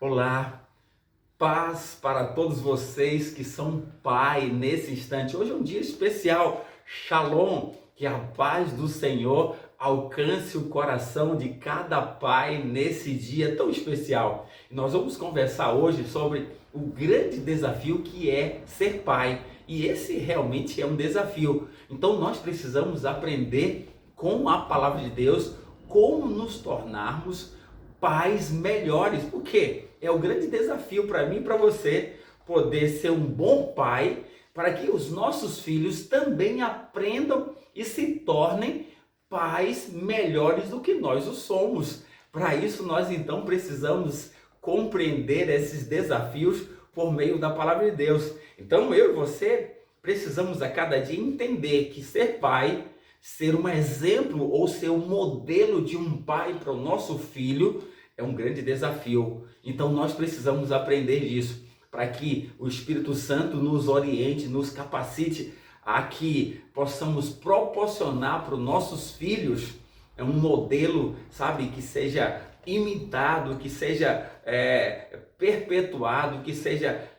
Olá, paz para todos vocês que são pai nesse instante. Hoje é um dia especial. Shalom, que a paz do Senhor alcance o coração de cada pai nesse dia tão especial. E nós vamos conversar hoje sobre o grande desafio que é ser pai. E esse realmente é um desafio. Então nós precisamos aprender com a palavra de Deus como nos tornarmos pais melhores, porque é o grande desafio para mim e para você poder ser um bom pai, para que os nossos filhos também aprendam e se tornem pais melhores do que nós o somos. Para isso nós então precisamos compreender esses desafios por meio da palavra de Deus. Então eu e você precisamos a cada dia entender que ser pai, ser um exemplo ou ser um modelo de um pai para o nosso filho é um grande desafio. Então nós precisamos aprender disso, para que o Espírito Santo nos oriente, nos capacite a que possamos proporcionar para os nossos filhos um modelo, sabe, que seja imitado, que seja perpetuado, que seja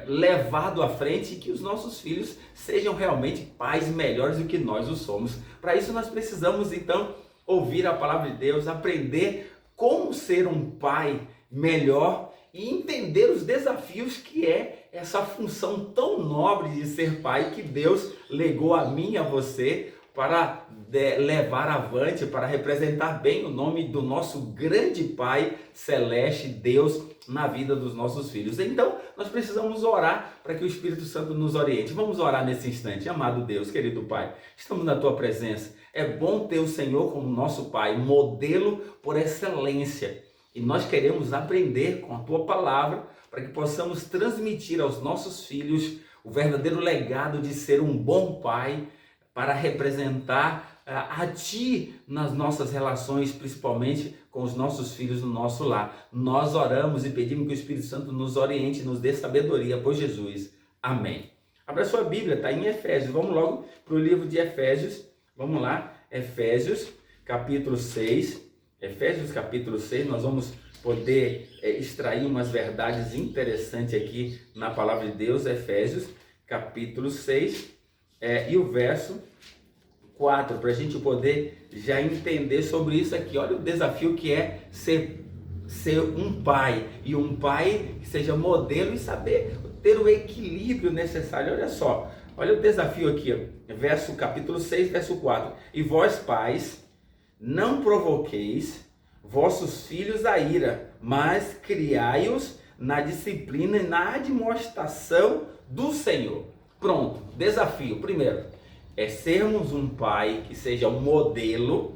levado à frente, e que os nossos filhos sejam realmente pais melhores do que nós o somos. Para isso nós precisamos então ouvir a palavra de Deus, aprender como ser um pai melhor e entender os desafios que é essa função tão nobre de ser pai que Deus legou a mim e a você para levar avante, para representar bem o nome do nosso grande Pai Celeste, Deus, na vida dos nossos filhos. Então, nós precisamos orar para que o Espírito Santo nos oriente. Vamos orar nesse instante. Amado Deus, querido Pai, estamos na Tua presença. É bom ter o Senhor como nosso Pai, modelo por excelência. E nós queremos aprender com a Tua palavra para que possamos transmitir aos nossos filhos o verdadeiro legado de ser um bom pai, para representar a Ti nas nossas relações, principalmente com os nossos filhos no nosso lar. Nós oramos e pedimos que o Espírito Santo nos oriente, nos dê sabedoria por Jesus. Amém. Abra sua Bíblia, está em Efésios. Vamos logo para o livro de Efésios. Vamos lá, Efésios, capítulo 6. Efésios, capítulo 6, nós vamos poder extrair umas verdades interessantes aqui na palavra de Deus. Efésios, capítulo 6. E o verso 4, para a gente poder já entender sobre isso aqui. Olha o desafio que é ser um pai, e um pai que seja modelo e saber ter o equilíbrio necessário. Olha só, olha o desafio aqui, verso capítulo 6, verso 4. E vós, pais, não provoqueis vossos filhos a ira, mas criai-os na disciplina e na admoestação do Senhor. Pronto, desafio. Primeiro, é sermos um pai que seja um modelo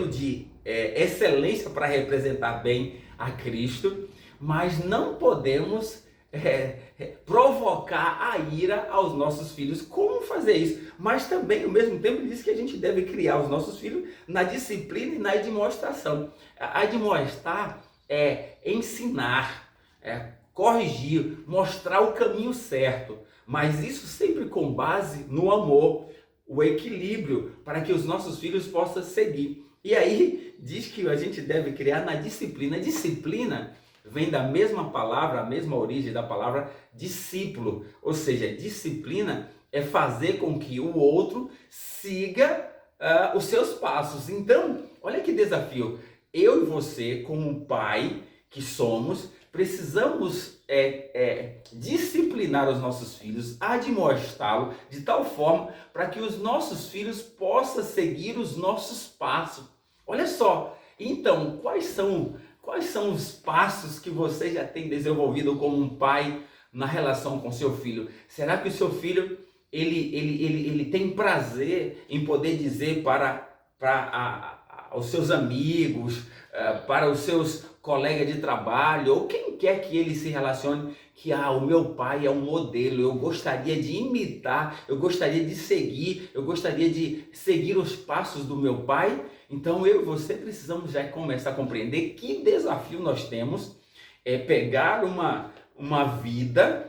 de excelência para representar bem a Cristo, mas não podemos provocar a ira aos nossos filhos. Como fazer isso? Mas também, ao mesmo tempo, diz que a gente deve criar os nossos filhos na disciplina e na admoestação. Admoestar é ensinar, corrigir, mostrar o caminho certo, mas isso sempre com base no amor, o equilíbrio, para que os nossos filhos possam seguir. E aí diz que a gente deve criar na disciplina. Disciplina vem da mesma palavra, a mesma origem da palavra discípulo, ou seja, disciplina é fazer com que o outro siga os seus passos. Então, olha que desafio. Eu e você, como pai que somos, precisamos disciplinar os nossos filhos, admoestá-los de tal forma para que os nossos filhos possam seguir os nossos passos. Olha só, então, quais são os passos que você já tem desenvolvido como um pai na relação com seu filho? Será que o seu filho ele tem prazer em poder dizer para os seus amigos, para os seus colegas de trabalho, ou quem quer que ele se relacione, que o meu pai é um modelo, eu gostaria de imitar, eu gostaria de seguir os passos do meu pai? Então eu e você precisamos já começar a compreender que desafio nós temos, pegar uma vida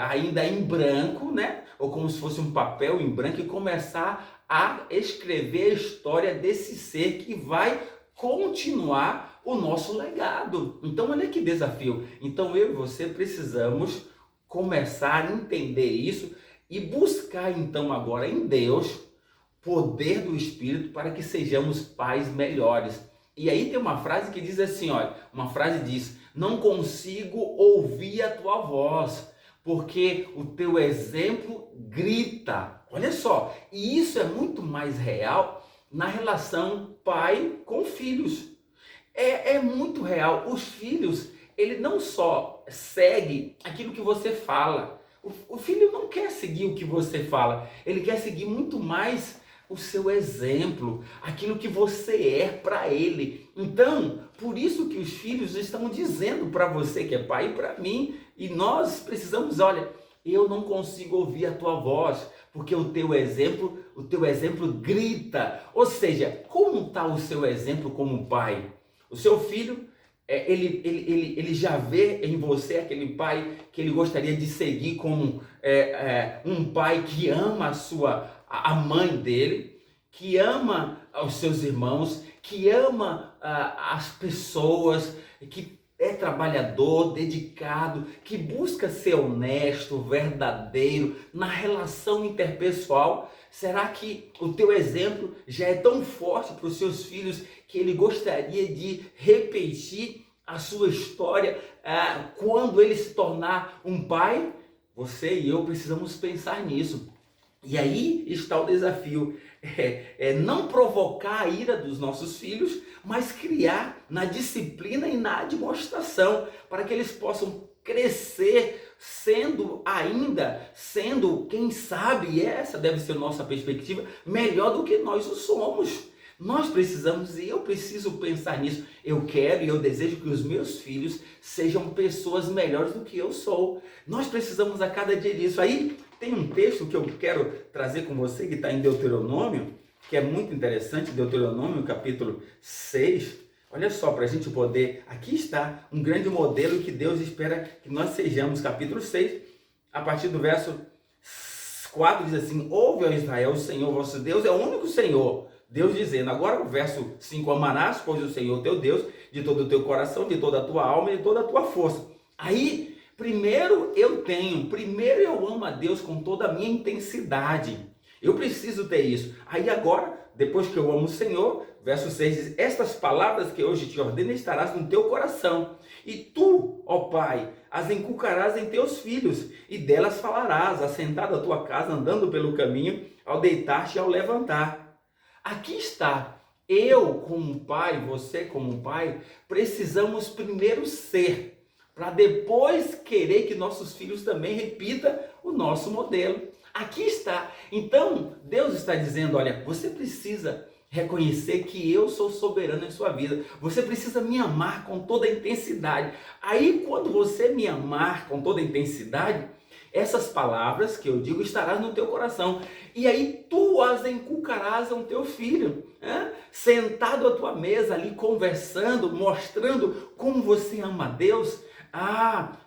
ainda em branco, né? Ou como se fosse um papel em branco, e começar a escrever a história desse ser que vai continuar o nosso legado. Então, olha que desafio. Então, eu e você precisamos começar a entender isso e buscar, então, agora em Deus, poder do Espírito para que sejamos pais melhores. E aí tem uma frase que diz assim, olha, uma frase diz: não consigo ouvir a tua voz, porque o teu exemplo grita. Olha só, e isso é muito mais real na relação pai com filhos. É muito real. Os filhos, ele não só segue aquilo que você fala. O filho não quer seguir o que você fala, ele quer seguir muito mais o seu exemplo, aquilo que você é para ele. Então, por isso que os filhos estão dizendo para você que é pai e para mim, e nós precisamos, olha, eu não consigo ouvir a tua voz, porque o teu exemplo grita. Ou seja, como está o seu exemplo como pai? O seu filho, ele já vê em você aquele pai que ele gostaria de seguir como um pai que ama a mãe dele, que ama os seus irmãos, que ama as pessoas, que é trabalhador, dedicado, que busca ser honesto, verdadeiro na relação interpessoal. Será que o teu exemplo já é tão forte para os seus filhos que ele gostaria de repetir a sua história quando ele se tornar um pai? Você e eu precisamos pensar nisso. E aí está o desafio, não provocar a ira dos nossos filhos, mas criar na disciplina e na admoestação, para que eles possam crescer sendo, quem sabe, e essa deve ser a nossa perspectiva, melhor do que nós o somos. Nós precisamos, e eu preciso pensar nisso. Eu quero e eu desejo que os meus filhos sejam pessoas melhores do que eu sou. Nós precisamos a cada dia disso. Aí tem um texto que eu quero trazer com você, que está em Deuteronômio, que é muito interessante, Deuteronômio capítulo 6. Olha só, para a gente poder, aqui está um grande modelo que Deus espera que nós sejamos. Capítulo 6, a partir do verso 4 diz assim: ouve, ó Israel, o Senhor vosso Deus é o único Senhor. Deus dizendo, agora o verso 5, amarás, pois o Senhor teu Deus, de todo o teu coração, de toda a tua alma e de toda a tua força. Aí, primeiro eu amo a Deus com toda a minha intensidade. Eu preciso ter isso. Aí agora, depois que eu amo o Senhor, verso 6 diz: estas palavras que hoje te ordeno estarás no teu coração. E tu, ó Pai, as inculcarás em teus filhos, e delas falarás, assentado à tua casa, andando pelo caminho, ao deitar-te e ao levantar. Aqui está, eu como pai, você como pai, precisamos primeiro ser, para depois querer que nossos filhos também repitam o nosso modelo. Aqui está. Então, Deus está dizendo, olha, você precisa reconhecer que eu sou soberano em sua vida. Você precisa me amar com toda a intensidade. Aí, quando você me amar com toda a intensidade, essas palavras que eu digo estarás no teu coração. E aí tu as inculcarás ao teu filho, sentado à tua mesa ali, conversando, mostrando como você ama a Deus.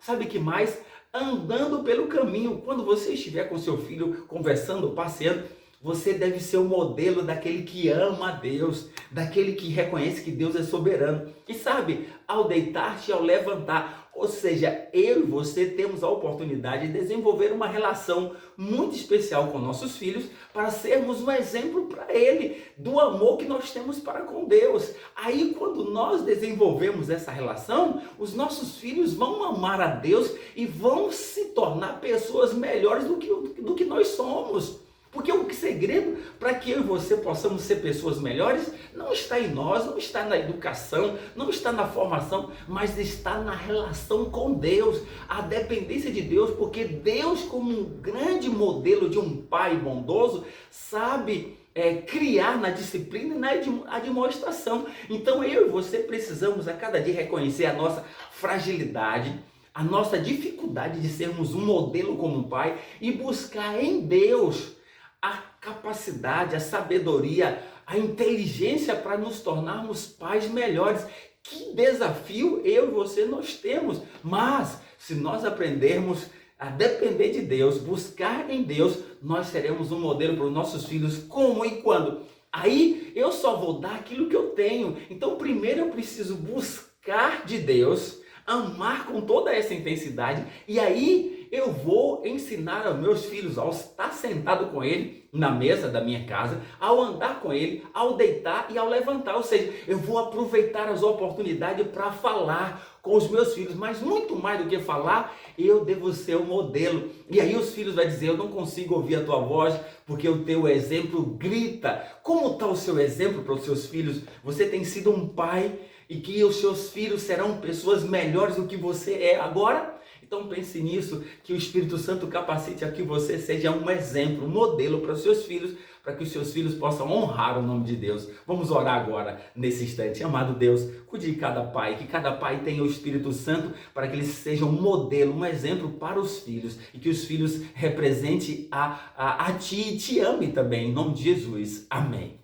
Sabe que mais? Andando pelo caminho. Quando você estiver com seu filho conversando, passeando, você deve ser o modelo daquele que ama a Deus, daquele que reconhece que Deus é soberano. E sabe, ao deitar-te e ao levantar, ou seja, eu e você temos a oportunidade de desenvolver uma relação muito especial com nossos filhos para sermos um exemplo para ele do amor que nós temos para com Deus. Aí, quando nós desenvolvemos essa relação, os nossos filhos vão amar a Deus e vão se tornar pessoas melhores do que nós somos. Porque o segredo para que eu e você possamos ser pessoas melhores não está em nós, não está na educação, não está na formação, mas está na relação com Deus, a dependência de Deus, porque Deus, como um grande modelo de um pai bondoso, sabe criar na disciplina e na admoestação. Então eu e você precisamos a cada dia reconhecer a nossa fragilidade, a nossa dificuldade de sermos um modelo como um pai e buscar em Deus a capacidade, a sabedoria, a inteligência para nos tornarmos pais melhores. Que desafio eu e você nós temos, mas se nós aprendermos a depender de Deus, buscar em Deus, nós seremos um modelo para os nossos filhos. Como e quando? Aí eu só vou dar aquilo que eu tenho. Então, primeiro eu preciso buscar de Deus, amar com toda essa intensidade, e aí eu vou ensinar aos meus filhos, ao estar sentado com ele na mesa da minha casa, ao andar com ele, ao deitar e ao levantar. Ou seja, eu vou aproveitar as oportunidades para falar com os meus filhos, mas muito mais do que falar, eu devo ser o modelo. E aí os filhos vão dizer: eu não consigo ouvir a tua voz porque o teu exemplo grita. Como está o seu exemplo para os seus filhos? Você tem sido um pai e que os seus filhos serão pessoas melhores do que você é agora? Então pense nisso, que o Espírito Santo capacite a que você seja um exemplo, um modelo para os seus filhos, para que os seus filhos possam honrar o nome de Deus. Vamos orar agora, nesse instante. Amado Deus, cuide de cada pai, que cada pai tenha o Espírito Santo, para que eles sejam um modelo, um exemplo para os filhos, e que os filhos representem a ti e te ame também, em nome de Jesus. Amém.